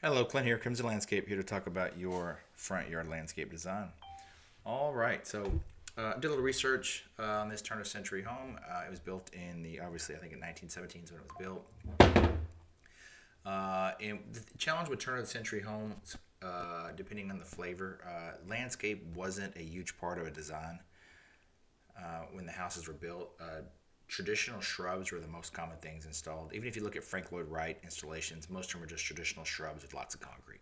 Hello, Clint here. Comes the landscape here to talk about your front yard landscape design. All right, so did a little research on this turn of century home. It was built in the obviously I think in 1917 is when it was built. And the challenge with turn of the century homes, depending on the flavor, landscape wasn't a huge part of a design when the houses were built. Traditional shrubs were the most common things installed. Even if you look at Frank Lloyd Wright installations, most of them were just traditional shrubs with lots of concrete.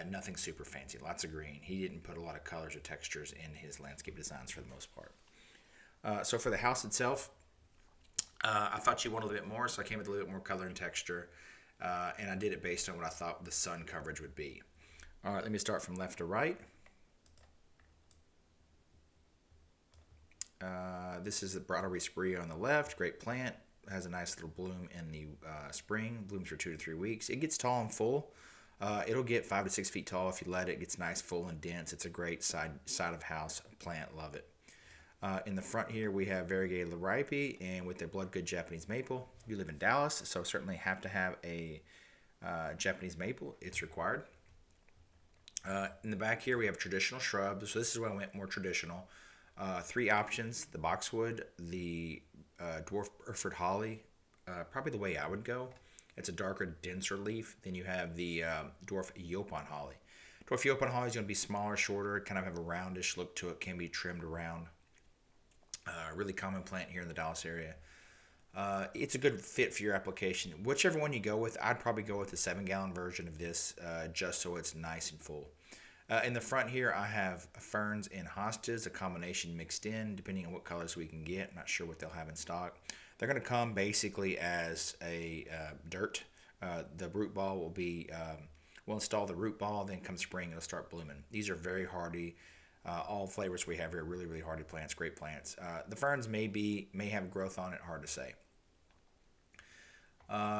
Nothing super fancy, lots of green. He didn't put a lot of colors or textures in his landscape designs for the most part. So for the house itself, I thought you wanted a little bit more, so I came with a little bit more color and texture, and I did it based on what I thought the sun coverage would be. All right, let me start from left to right. This is the Broadway Spree on the left. Great plant. Has a nice little bloom in the spring. Blooms for 2 to 3 weeks. It gets tall and full. It'll get 5 to 6 feet tall if you let it. It gets nice, full, and dense. It's a great side of house plant. Love it. In the front here, we have variegated liripe and with a bloodgood Japanese maple. You live in Dallas, so certainly have to have a Japanese maple. It's required. In the back here, we have traditional shrubs. So this is where I went more traditional. 3 options: the boxwood, the dwarf Burford holly, probably the way I would go. It's a darker, denser leaf. Then you have the dwarf Yopon holly. Dwarf Yopon holly is going to be smaller, shorter, kind of have a roundish look to it. Can be trimmed around. Really common plant here in the Dallas area. It's a good fit for your application. Whichever one you go with, I'd probably go with the 7-gallon version of this, just so it's nice and full. In the front here, I have ferns and hostas, a combination mixed in, depending on what colors we can get. I'm not sure what they'll have in stock. They're going to come basically as a dirt. The root ball will be, we'll install the root ball, then come spring, it'll start blooming. These are very hardy. All flavors we have here, really, really hardy plants, great plants. The ferns may have growth on it, hard to say.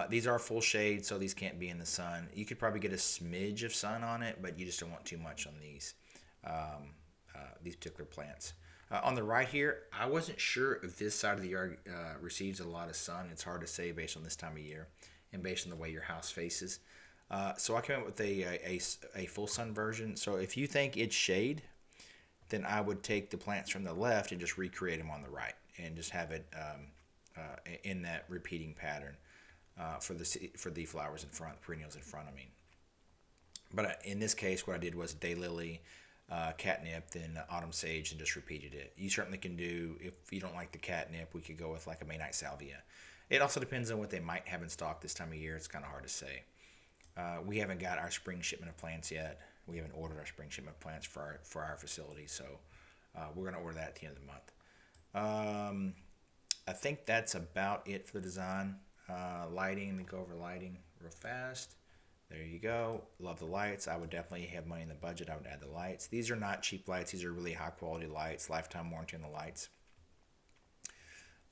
These are full shade, so these can't be in the sun. You could probably get a smidge of sun on it, but you just don't want too much on these particular plants. On the right here, I wasn't sure if this side of the yard receives a lot of sun. It's hard to say based on this time of year and based on the way your house faces. So I came up with a full sun version. So if you think it's shade, then I would take the plants from the left and just recreate them on the right and just have it in that repeating pattern. For the flowers in front, perennials in front. I mean, but in this case, what I did was daylily, catnip, then autumn sage, and just repeated it. You certainly can do, if you don't like the catnip, we could go with like a May night salvia. It also depends on what they might have in stock this time of year. It's kind of hard to say. We haven't got our spring shipment of plants yet. We haven't ordered our spring shipment of plants for our facility, so we're going to order that at the end of the month. I think that's about it for the design. Lighting, let me go over lighting real fast. There you go. Love the lights. I would definitely have money in the budget. I would add the lights. These are not cheap lights. These are really high quality lights. Lifetime warranty on the lights.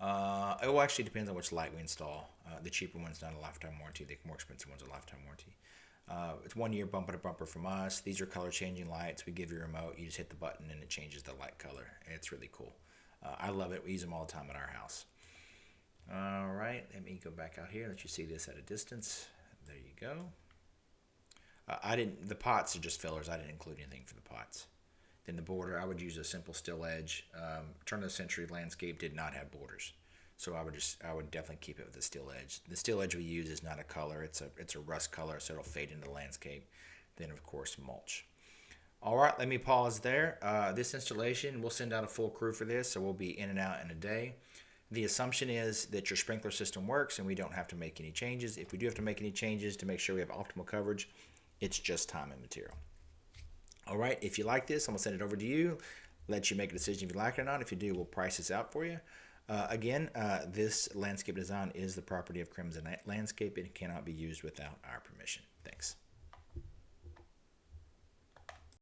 It will actually depends on which light we install. The cheaper one's not a lifetime warranty. The more expensive one's a lifetime warranty. It's 1 year bumper to bumper from us. These are color changing lights. We give you a remote. You just hit the button and it changes the light color. It's really cool. I love it. We use them all the time at our house. All right, let me go back out here. Let you see this at a distance. There you go. The pots are just fillers. I didn't include anything for the pots. Then the border, I would use a simple still edge. Turn of the century landscape did not have borders, so I would definitely keep it with the still edge. The still edge we use is not a color. It's a rust color, so it'll fade into the landscape. Then of course mulch. All right, let me pause there. This installation, we'll send out a full crew for this, so we'll be in and out in a day. The assumption is that your sprinkler system works and we don't have to make any changes. If we do have to make any changes to make sure we have optimal coverage, it's just time and material. All right, if you like this, I'm going to send it over to you, let you make a decision if you like it or not. If you do, we'll price this out for you. Again, this landscape design is the property of Crimson Landscape. It cannot be used without our permission. Thanks.